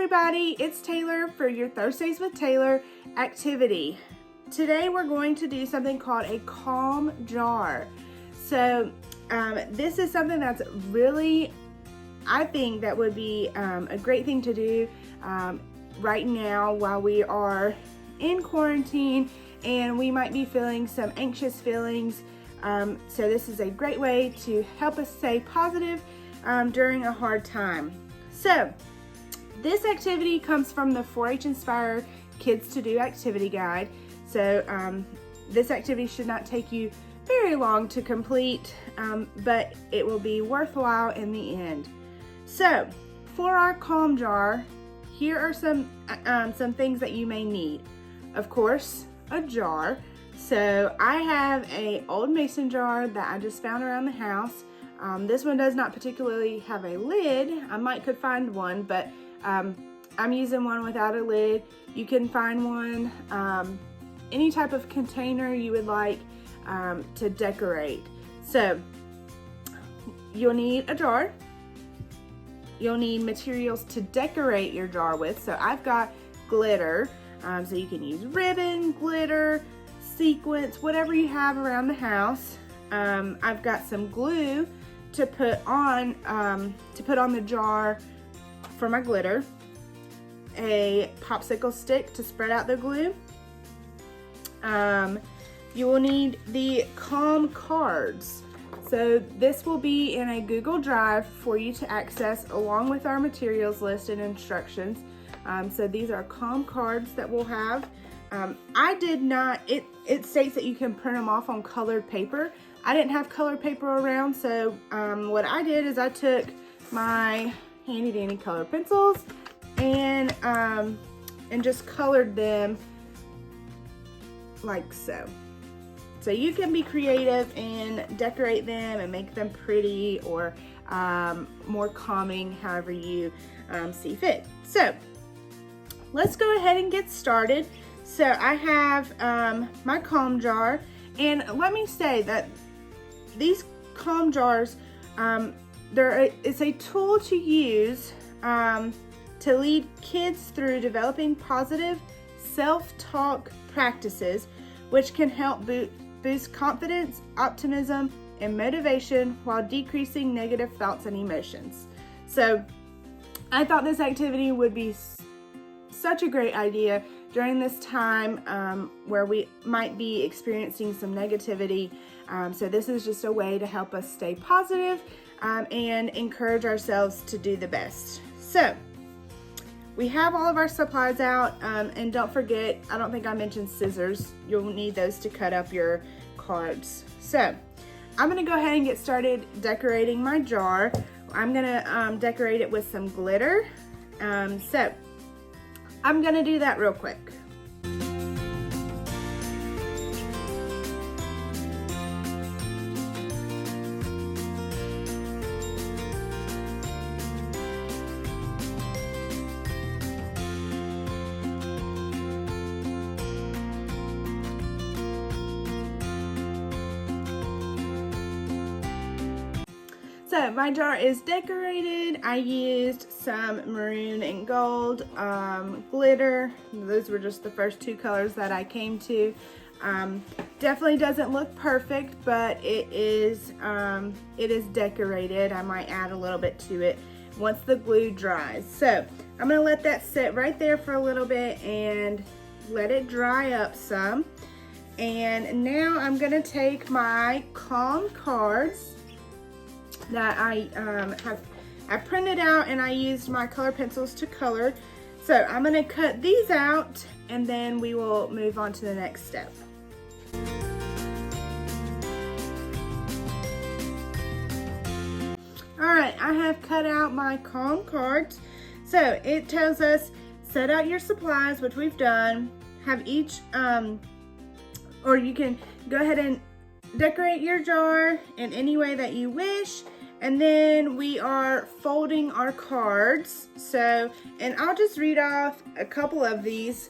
everybody, it's Taylor for your Thursdays with Taylor activity. Today we're going to do something called a calm jar. So this is something that's really, I think that would be a great thing to do right now while we are in quarantine and we might be feeling some anxious feelings. So this is a great way to help us stay positive during a hard time. So this activity comes from the 4-H Inspire Kids to Do activity guide. So this activity should not take you very long to complete, but it will be worthwhile in the end. So for our calm jar, here are some things that you may need. Of course, a jar. So I have a old mason jar that I just found around the house. This one does not particularly have a lid. I could find one, but I'm using one without a lid. You can find one, any type of container you would like to decorate. So you'll need a jar. You'll need materials to decorate your jar with. So I've got glitter, so you can use ribbon, glitter, sequins, whatever you have around the house. I've got some glue to put on the jar for my glitter, a popsicle stick to spread out the glue. You will need the calm cards. So this will be in a Google Drive for you to access along with our materials list and instructions. So these are calm cards that we'll have. I did not, it states that you can print them off on colored paper. I didn't have colored paper around, so what I did is I took my handy dandy colored pencils and just colored them like so. So you can be creative and decorate them and make them pretty or more calming, however you see fit. So let's go ahead and get started. So I have my calm jar, and let me say that these calm jars, it's a tool to use to lead kids through developing positive self-talk practices, which can help boost confidence, optimism, and motivation while decreasing negative thoughts and emotions. So I thought this activity would be such a great idea during this time where we might be experiencing some negativity. So this is just a way to help us stay positive and encourage ourselves to do the best. So we have all of our supplies out, and don't forget, I don't think I mentioned scissors. You'll need those to cut up your cards. So I'm gonna go ahead and get started decorating my jar. I'm gonna decorate it with some glitter. So I'm gonna do that real quick. So my jar is decorated. I used some maroon and gold glitter. Those were just the first two colors that I came to. Definitely doesn't look perfect, but it is decorated. I might add a little bit to it once the glue dries. So I'm gonna let that sit right there for a little bit and let it dry up some. And now I'm gonna take my calm cards that I printed out, and I used my color pencils to color. So I'm gonna cut these out and then we will move on to the next step. All right, I have cut out my calm cards. So it tells us set out your supplies, which we've done. Have each, or you can go ahead and decorate your jar in any way that you wish. And then we are folding our cards. So, and I'll just read off a couple of these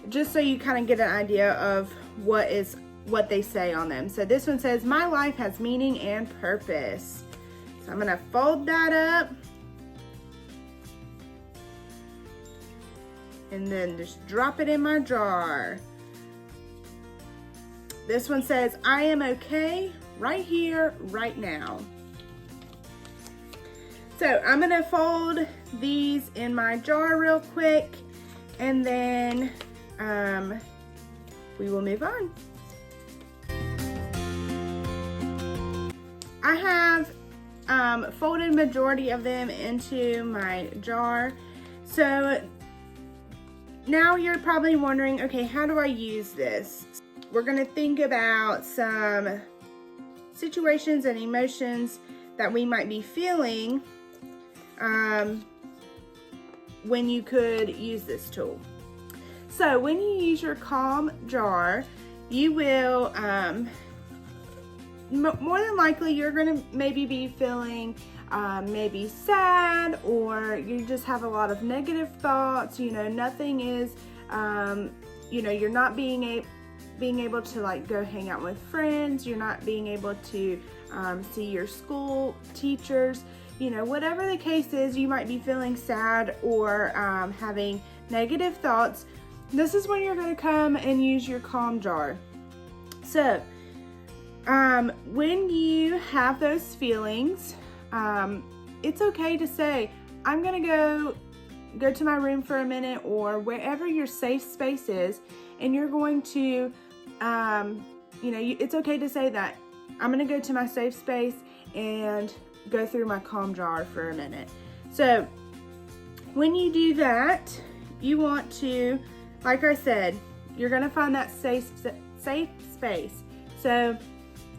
just so you kind of get an idea of what they say on them. So this one says, my life has meaning and purpose. So I'm gonna fold that up. and then just drop it in my jar. This one says, I am okay right here, right now. So I'm gonna fold these in my jar real quick, and then we will move on. I have folded majority of them into my jar. So now you're probably wondering, okay, how do I use this? We're gonna think about some situations and emotions that we might be feeling when you could use this tool. So when you use your Calm jar, you will, more than likely, you're gonna maybe be feeling maybe sad, or you just have a lot of negative thoughts. You know, nothing is, you know, you're not being able to like go hang out with friends. You're not being able to see your school teachers. You know, whatever the case is, you might be feeling sad or having negative thoughts. This is when you're going to come and use your Calm jar. So, when you have those feelings, it's okay to say, I'm going to go to my room for a minute, or wherever your safe space is, and you're going to, you know, it's okay to say that I'm going to go to my safe space and go through my Calm jar for a minute. So when you do that, you want to, like I said, you're going to find that safe space. So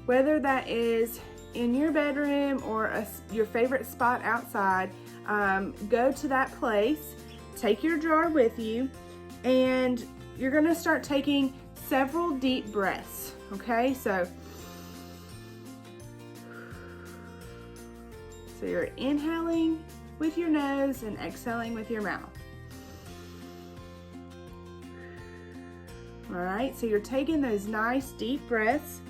whether that is in your bedroom or your favorite spot outside, go to that place, take your jar with you, and you're going to start taking several deep breaths. Okay, so you're inhaling with your nose and exhaling with your mouth. All right, so you're taking those nice deep breaths,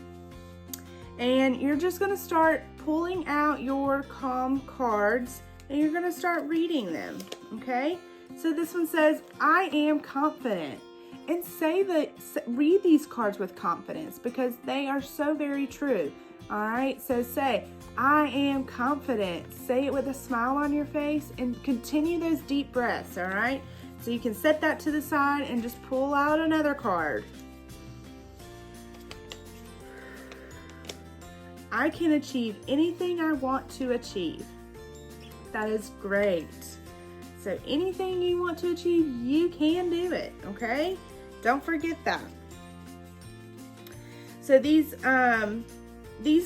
and you're just going to start pulling out your Calm cards, and you're going to start reading them. Okay, so this one says, I am confident. And read these cards with confidence, because they are so very true. All right, so say, I am confident. Say it with a smile on your face, and continue those deep breaths. All right, so you can set that to the side and just pull out another card. I can achieve anything I want to achieve. That is great. So anything you want to achieve, you can do it, okay? Don't forget that. So these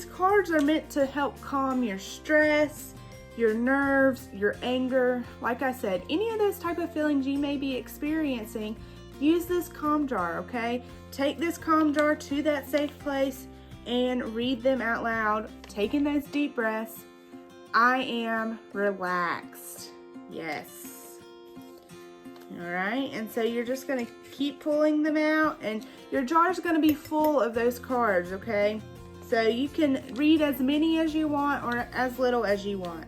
cards are meant to help calm your stress, your nerves, your anger. Like I said, any of those type of feelings you may be experiencing, use this Calm jar, okay? Take this Calm jar to that safe place and read them out loud, taking those deep breaths. I am relaxed. Yes. All right, and so you're just going to keep pulling them out, and your jar is going to be full of those cards, okay? So you can read as many as you want or as little as you want.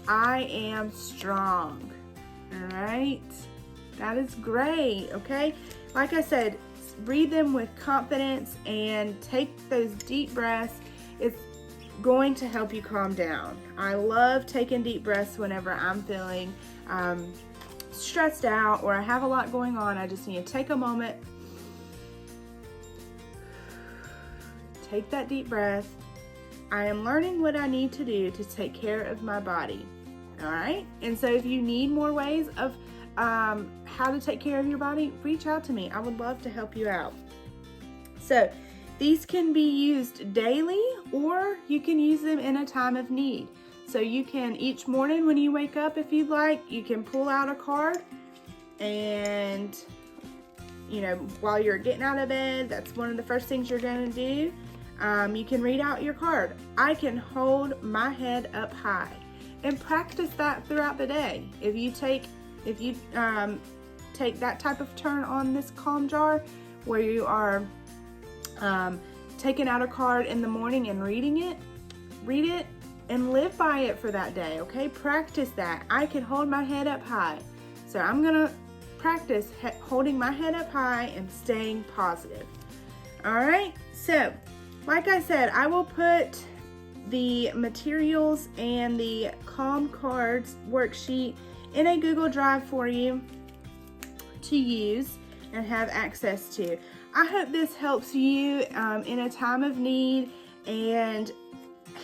I am strong. All right, that is great, okay? Like I said, read them with confidence and take those deep breaths. It's going to help you calm down. I love taking deep breaths whenever I'm feeling stressed out or I have a lot going on. I just need to take a moment, take that deep breath. I am learning what I need to do to take care of my body. All right, and so if you need more ways of how to take care of your body, reach out to me. I would love to help you out. So these can be used daily, or you can use them in a time of need. So you can, each morning when you wake up, if you'd like, you can pull out a card, and you know, while you're getting out of bed, that's one of the first things you're going to do. You can read out your card. I can hold my head up high, and practice that throughout the day. If you take that type of turn on this Calm jar, where you are taking out a card in the morning and reading it, read it and live by it for that day, okay? Practice that. I can hold my head up high. So I'm gonna practice holding my head up high and staying positive. All right, so like I said, I will put the materials and the Calm Cards worksheet in a Google Drive for you to use and have access to. I hope this helps you in a time of need and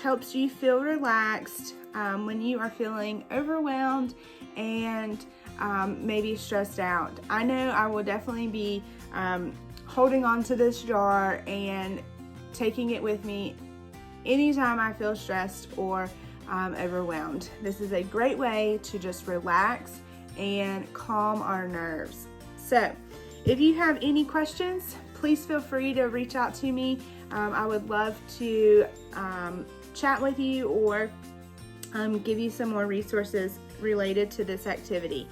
helps you feel relaxed when you are feeling overwhelmed and maybe stressed out. I know I will definitely be holding on to this jar and taking it with me anytime I feel stressed or overwhelmed. This is a great way to just relax and calm our nerves. So if you have any questions, please feel free to reach out to me. I would love to chat with you or give you some more resources related to this activity.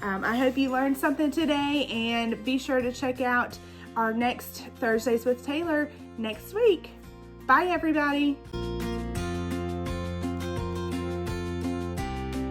I hope you learned something today, and be sure to check out our next Thursdays with Taylor next week. Bye, everybody.